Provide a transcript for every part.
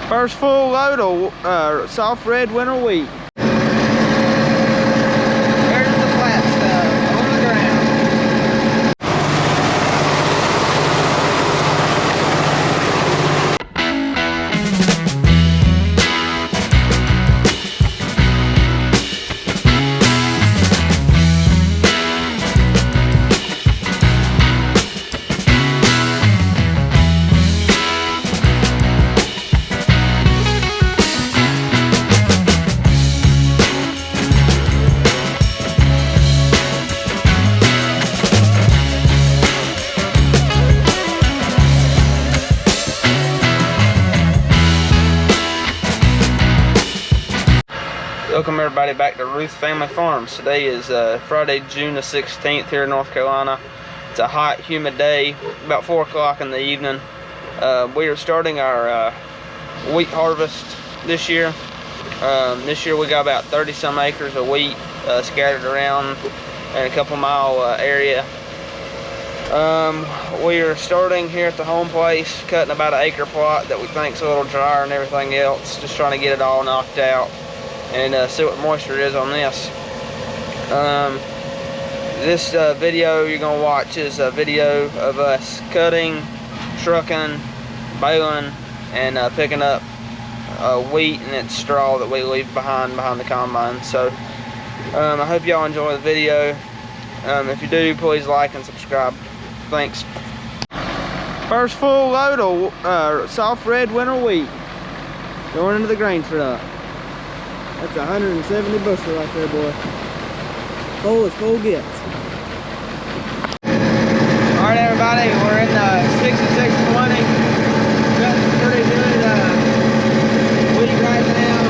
First full load of soft red winter wheat. There's the flat stuff on the ground. Welcome everybody back to Routh Family Farms. Today is Friday, June the 16th here in North Carolina. It's a hot, humid day, about 4 o'clock in the evening. We are starting our wheat harvest this year. This year we got about 30 some acres of wheat scattered around in a couple mile area. We are starting here at the home place, cutting about an acre plot that we think's a little drier and everything else, just trying to get it all knocked out and see what moisture is on this. This video you're gonna watch is a video of us cutting, trucking, baling, and picking up wheat and its straw that we leave behind the combine. So I hope y'all enjoy the video. If you do, please like and subscribe. Thanks. First full load of soft red winter wheat going into the grain truck. That's 170 bushel right there, boy. Full as full gets. Alright everybody, we're in the 6620. Got some pretty good wheat right now.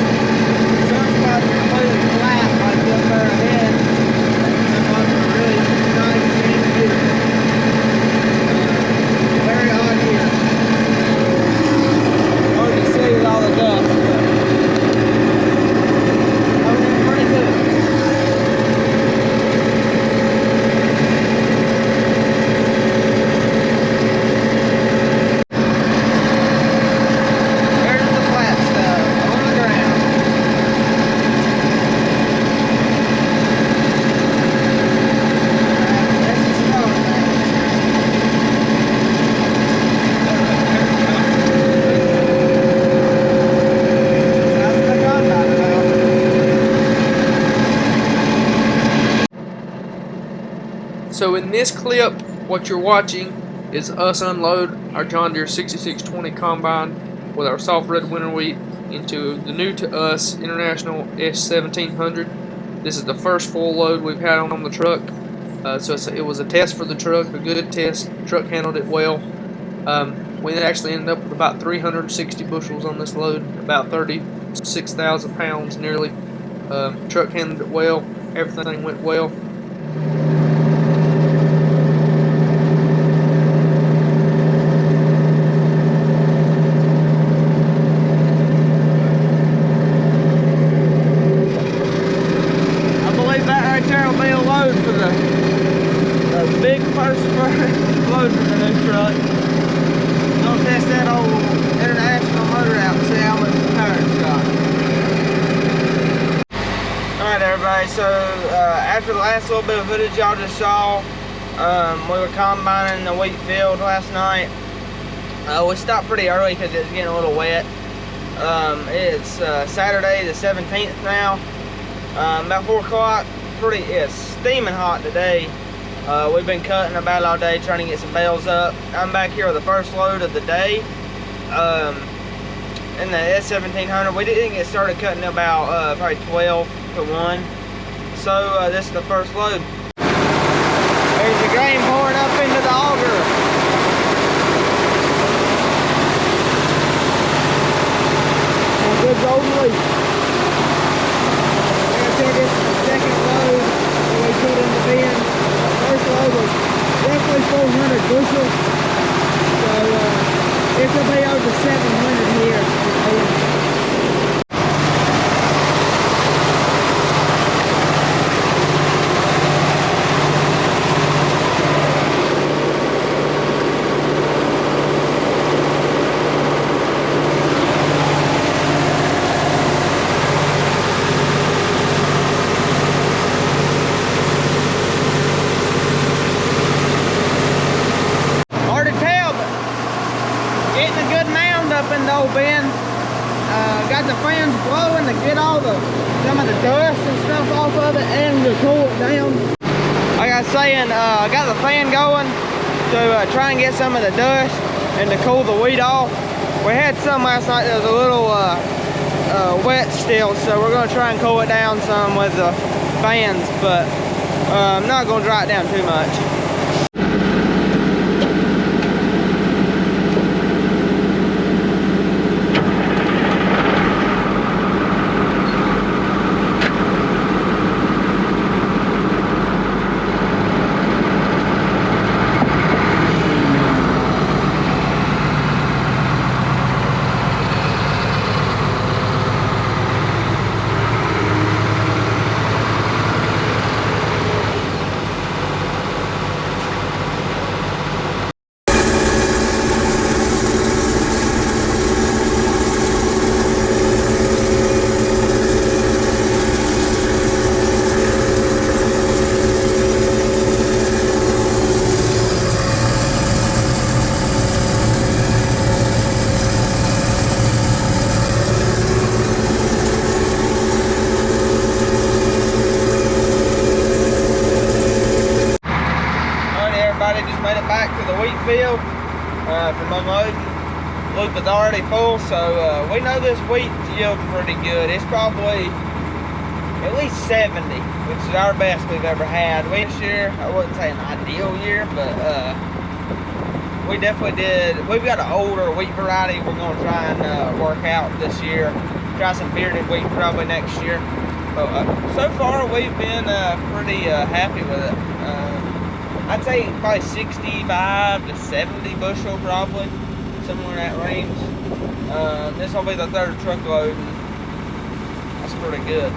Some spots are completely flat like up there ahead. Some spots are really nice and beautiful. Very hot here. Hard to see with all the dust. So in this clip, what you're watching is us unload our John Deere 6620 combine with our soft red winter wheat into the new to us International S1700. This is the first full load we've had on the truck. It was a test for the truck, a good test. The truck handled it well. We actually ended up with about 360 bushels on this load, about 36,000 pounds nearly. Truck handled it well. Everything went well. Big first load for the new truck. Gonna test that old International motor out and see how much power it's got. Alright everybody, so after the last little bit of footage y'all just saw, we were combining the wheat field last night. We stopped pretty early because it was getting a little wet. It's Saturday the 17th now, about 4 o'clock. It's steaming hot today. We've been cutting about all day trying to get some bales up. I'm back here with the first load of the day in the S1700. We didn't get started cutting about probably 12 to 1. So this is the first load. There's the grain pouring up into the auger. Good golden wheat. Like I said, this is the second load that we put in the bin. First load was roughly 400 bushels, so this will be over 700 here. in the old bin. Got the fans blowing to get all some of the dust and stuff off of it and to cool it down. Like I was saying, I got the fan going to try and get some of the dust and to cool the wheat off. We had some last night that was a little wet still, so we're going to try and cool it down some with the fans, but I'm not going to dry it down too much. Just made it back to the wheat field from unloading. Loop is already full, so we know this wheat yield pretty good. It's probably at least 70, which is our best we've ever had. This year, I wouldn't say an ideal year, but we definitely did. We've got an older wheat variety we're going to try and work out this year. Try some bearded wheat probably next year. But so far, we've been pretty happy with it. I'd say probably 65 to 70 bushel probably, somewhere in that range. This will be the third truckload, and that's pretty good.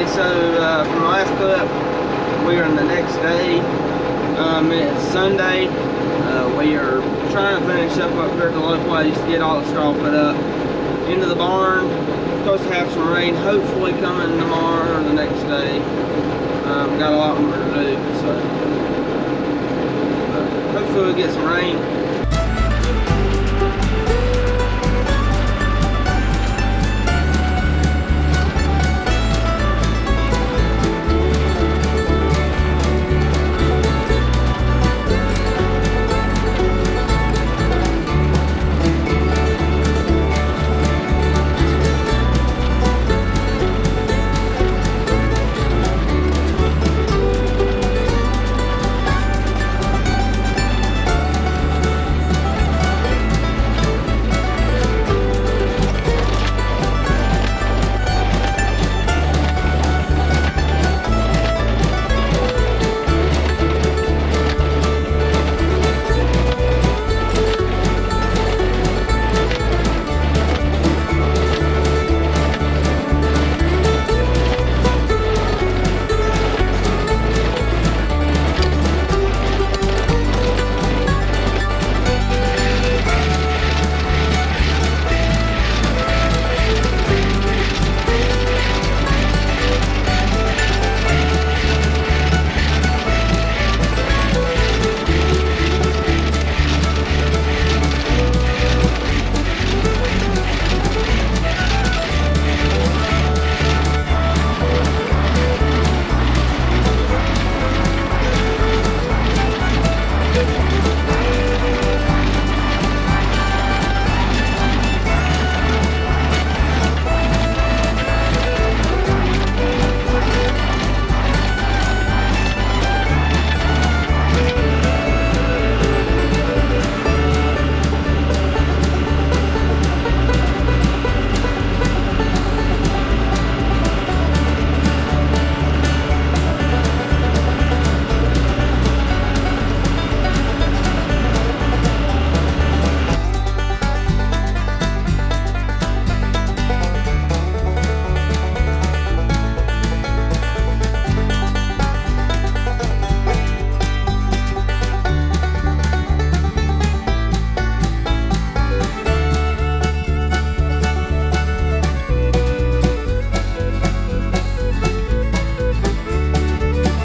So from the last clip, we are in the next day. It's Sunday. We are trying to finish up here at the low place to get all the straw put up into the barn. Supposed to have some rain hopefully coming tomorrow or the next day. Got a lot more to do, so hopefully we'll get some rain.